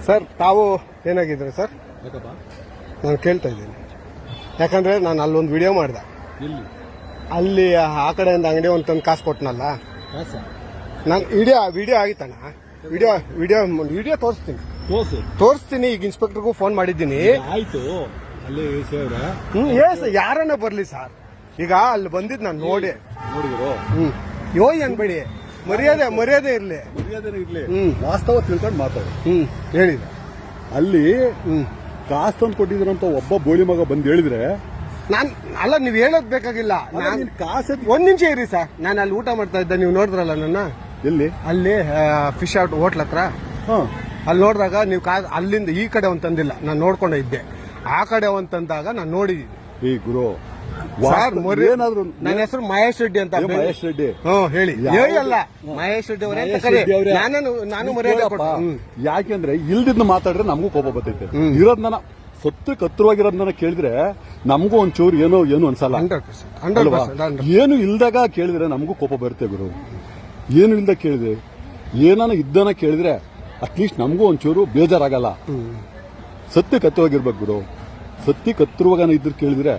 Sir ತಾವು ಏನಾಗಿದ್ರೆ sir ನಾನು ಕೇಳ್ತಾ ಇದ್ದೀನಿ. ಯಾಕಂದ್ರೆ ನಾನು ಅಲ್ಲೊಂದು ವಿಡಿಯೋ ಮಾಡಿದೆ. ಅಲ್ಲಿ ಆ ಕಡೆಯಿಂದ ಅಂಗಡಿ ಒಂದು ತಂದು ಕಾಸು ಕೊಟ್ಟನಲ್ಲ, ನಾನು ವಿಡಿಯೋ ಆಗಿತ್ತಣ್ಣ. ವಿಡಿಯೋ ತೋರಿಸ್ತೀನಿ. ಈಗ ಇನ್ಸ್ಪೆಕ್ಟರ್ಗೂ ಫೋನ್ ಮಾಡಿದ್ದೀನಿ. ಆಯ್ತು, ಅಲ್ಲಿ ಯಾರನ್ನ ಬರ್ಲಿ ಸರ್. ಈಗ ಅಲ್ಲಿ ಬಂದಿದ್ದು ನಾನು ನೋಡಿದ್ರು. ಅನ್ಬೇಡಿ, ಮರ್ಯಾದೆ ಇರ್ಲಿ. ವಾಸ್ತವ ತಿಳ್ಕೊಂಡು ಮಾತಾಡಿ. ಹೇಳಿ. ಅಲ್ಲಿ ಕಾಸು ತಂದು ಕೊಟ್ಟಿದ್ರಂತ ಒಬ್ಬ ಬೋಳಿ ಮಗ ಬಂದು ಹೇಳಿದ್ರೆ ನೀವ್ ಹೇಳೋದ್ ಬೇಕಾಗಿಲ್ಲ. ಒಂದ್ ನಿಮಿಷ ಇರಿ ಸರ್. ನಾನು ಅಲ್ಲಿ ಊಟ ಮಾಡ್ತಾ ಇದ್ದೆ, ನೀವು ನೋಡಿದ್ರಲ್ಲ ನನ್ನ. ಎಲ್ಲಿ? ಅಲ್ಲಿ ಫಿಶ್ ಔಟ್ ಹೋಟ್ಲ್ ಹತ್ರ. ಅಲ್ಲಿ ನೋಡಿದಾಗ ನೀವು ಅಲ್ಲಿಂದ ಈ ಕಡೆ ಒಂದ್ ತಂದಿಲ್ಲ, ನಾನು ನೋಡ್ಕೊಂಡೆ ಇದ್ದೆ. ಆ ಕಡೆ ಒಂದ್ ತಂದಾಗ ನಾನು ನೋಡಿದ್ದೀನಿ. ಈ ಗುರು ಸರ್ ಏನಾದ್ರು ನನ್ನ ಹೆಸರು ಮಹೇಶ್ ರೆಡ್ಡಿ ಅಂತ. ಮಹೇಶ್ ರೆಡ್ಡಿ ಹೇಳಿ. ಅಲ್ಲ ಮಹೇಶ್ ರೆಡ್ಡಿ ಅವರೇ. ನಾನು ಮರ್ಯಾದೆ. ಯಾಕೆಂದ್ರೆ ಇಲ್ದಿದ್ನ ಮಾತಾಡಿದ್ರೆ ನಮಗೂ ಕೋಪ ಬರ್ತೈತೆ. ಇರೋದನ್ನ ಸತ್ತು ಕತ್ತರವಾಗಿರೋದನ್ನ ಕೇಳಿದ್ರೆ ನಮಗೂ ಒಂಚೂರು ಏನು ಅನ್ಸಲ್ಲ. ಏನು ಇಲ್ದಾಗ ಕೇಳಿದ್ರೆ ನಮಗೂ ಕೋಪ ಬರುತ್ತೆ ಗುರು. ಏನು ಇಲ್ದಾಗ ಕೇಳಿದ್ರೆ, ಏನಾನ ಇದ್ದನ ಕೇಳಿದ್ರೆ ಅಟ್ಲೀಸ್ಟ್ ನಮಗೂ ಒಂಚೂರು ಬೇಜಾರಾಗಲ್ಲ. ಸತ್ಯ ಕತ್ತರವಾಗಿರ್ಬೇಕು ಗುರು. ಸತ್ಯ ಕತ್ತರವಾಗ ಇದ್ರ ಕೇಳಿದ್ರೆ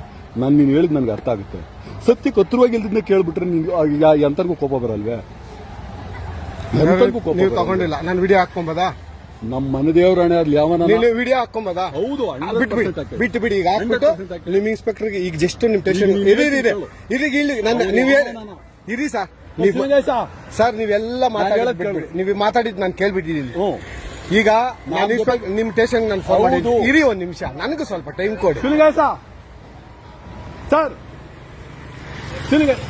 ನೀನು ಹೇಳಿದ್ ನನ್ಗೆ ಅರ್ಥ ಆಗುತ್ತೆ. ಸತ್ಯ ಕತ್ತರವಾಗಿಲ್ದಿದ್ನ ಕೇಳ್ಬಿಟ್ರೆ ಎಂತರ್ಗೂ ಕೋಪ ಬರಲ್ವೇ? ನೀವು ತಗೊಂಡಿಲ್ಲ, ನಾನು ವಿಡಿಯೋ ಹಾಕೊಂಬೋದಾ? ನಮ್ಮ ಮನೆ ದೇವ್ರ ಹಣೆ ಅಲ್ಲಿ ಯಾವನ ವಿಡಿಯೋ ಹಾಕೊಂಬೋದಾ? ಹೌದು, ಬಿಟ್ಟು ಬಿಡಿ. ಈಗ ಹಾಕ್ಬಿಟ್ಟು ನಿಮ್ ಇನ್ಸ್ಪೆಕ್ಟರ್ಗೆ ಈಗ ಜಸ್ಟ್ ನಿಮ್ ಟೆನ್ಷನ್ ಇರಿ ಸರ್. ಸರ್ ನೀವೆಲ್ಲ ಮಾತಾಡೋದು ನೀವು ಮಾತಾಡಿದ್ ನಾನು ಕೇಳ್ಬಿಟ್ಟಿದ್ದೀನಿ. ಈಗ ನಿಮ್ ಸ್ಟೇಷನ್ ನಾನು ಫೋನ್ ಮಾಡಿದ್ದು. ಇರಿ ಒಂದ್ ನಿಮಿಷ, ನನಗೂ ಸ್ವಲ್ಪ ಟೈಮ್ ಕೊಡಿ. ಸರ್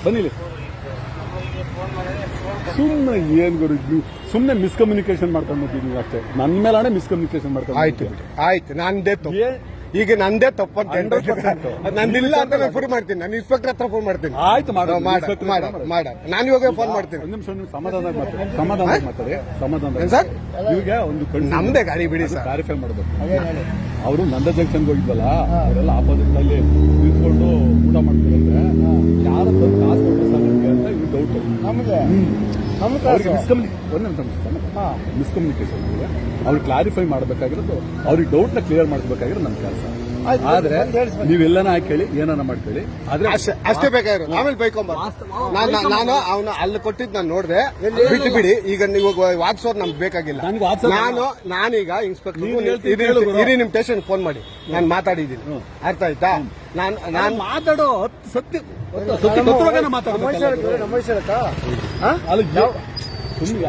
ಬನ್ನಿಲಿ. ಸುಮ್ಮನೆ ಏನ್ ಗುರು, ಸುಮ್ಮನೆ ಮಿಸ್ಕಮ್ಯುನಿಕೇಶನ್ ಮಾಡ್ಕೊಂಡ್ಬಿಟ್ಟಿದ್ದೀವಿ ಅಷ್ಟೇ. ನನ್ನ ಮೇಲಾನೆ ಮಿಸ್ಕಮ್ಯುನಿಕೇಶನ್ ಮಾಡ್ಕೊಂಡು. ಆಯ್ತು ನಂದೇ ತಪ್ಪು. ಈಗ ನಂದೇ ತಪ್ಪು ಅಂತ ನಂದಿಲ್ಲ ಅಂತ ನಾನು ಫೋನ್ ಮಾಡ್ತೀನಿ. ನಾನು ಇನ್ಸ್ಪೆಕ್ಟರ್ ಹತ್ರ ಫೋನ್ ಮಾಡ್ತೀನಿ. ಆಯ್ತು, ಮಾಡ. ನಾನು ಇವಾಗ ಫೋನ್ ಮಾಡ್ತೀನಿ. ಒಂದು ನಿಮಿಷ ಸಮಾಧಾನ ಮಾತಾಡಿ. ಸರ್ ಈಗ ಒಂದು ನಮ್ದೇ ಗಾಡಿ ಬಿಡಿ ಸರ್. ಕ್ಲಾರಿಫೈ ಮಾಡಬೇಕು. ಅವರು ನಂದ ಜಂಕ್ಷನ್ಗೆ ಹೋಗಿದ್ವಲ್ಲ, ಅವರೆಲ್ಲ ಆಪೋಸಿಟ್ ಅಲ್ಲಿ ನಿಂತ್ಕೊಂಡು ಊಟ ಮಾಡ್ತಿರಂದ್ರೆ ಯಾರ ಕಾಸು ಕೊಟ್ಟರೆ ಸಾಧ್ಯ ಅಂತ ಇದು ಡೌಟ್. ಮಿಸ್ಕಮ್ಯುನಿಕೇಶನ್ ಅವ್ರು ಕ್ಲಾರಿಫೈ ಮಾಡಬೇಕಾಗಿರೋದು, ಅವ್ರಿಗೆ ಡೌಟ್ ನ ಕ್ಲಿಯರ್ ಮಾಡಬೇಕಾಗಿರೋದು ನಮ್ಮ ಕೆಲಸ. ಆದ್ರೆ ನೀವೆಲ್ಲನ ಹಾಕೇಳಿ ಏನಾನ ಮಾಡ್ಕೊಳ್ಳಿ. ಆದ್ರೆ ಅಷ್ಟೇ ಬೇಕಾಗಿರೋದು. ಆಮೇಲೆ ಬೈಕೊಂಬ ನಾನು ಅವನು ಅಲ್ಲಿ ಕೊಟ್ಟಿದ್ದು ನಾನು ನೋಡಿದೆ. ಬಿಟ್ಟು ಬಿಡಿ. ಈಗ ನೀವು ವಾಟ್ಸೋರ್ ನಮ್ಗೆ ಬೇಕಾಗಿಲ್ಲ. ನಾನೀಗ ಇನ್ಸ್ಪೆಕ್ಟರ್ ಇರಿ, ನಿಮ್ ಸ್ಟೇಷನ್ ಫೋನ್ ಮಾಡಿ ನಾನು ಮಾತಾಡಿದ್ದೀನಿ. ಅರ್ಥ ಆಯ್ತಾ? ನಾನು ಮಾತಾಡೋ ಸತ್ಯ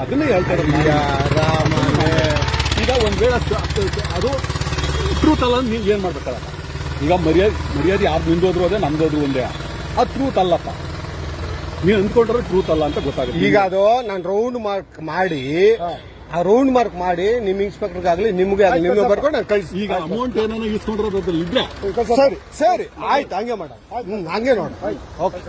ಅದನ್ನೇ ಹೇಳ್ತಾರೆ. ಈಗ ಒಂದ್ ವೇಳೆ ಅದು ಟ್ರೂತ್ ಅಲ್ಲ, ನೀವು ಏನ್ ಮಾಡ್ಬೇಕಲ್ಲ. ಈಗ ಮರ್ಯಾದೆ ಯಾರು ನಿಂದೋದ್ರು ಅದೇ, ನಮ್ದೋದ್ರು ಒಂದೇ. ಅದು ಟ್ರೂತ್ ಅಲ್ಲಪ್ಪ. ನೀವು ಅಂದ್ಕೊಂಡ್ರೆ ಟ್ರೂತ್ ಅಲ್ಲ ಅಂತ ಗೊತ್ತಾಗುತ್ತೆ. ಈಗ ಅದು ನಾನು ರೌಂಡ್ ಮಾರ್ಕ್ ಮಾಡಿ ನಿಮ್ ಇನ್ಸ್ಪೆಕ್ಟರ್ಗಾಗ್ಲಿ ನಿಮ್ಗೆ ಆಗಲಿ ನಿಮ್ಗೆ ಬರ್ಕೊಂಡು ನಾನು ಕಳಿಸಿ. ಈಗ ಅಮೌಂಟ್ ಏನಾನ ಇಸ್ಕೊಂಡಿರೋದ್ರಲ್ಲಿ ಇದ್ರೆ ಸರಿ ಆಯ್ತು, ಹಂಗೆ ಮಾಡ. ಹಂಗೆ ನೋಡ. ಓಕೆ.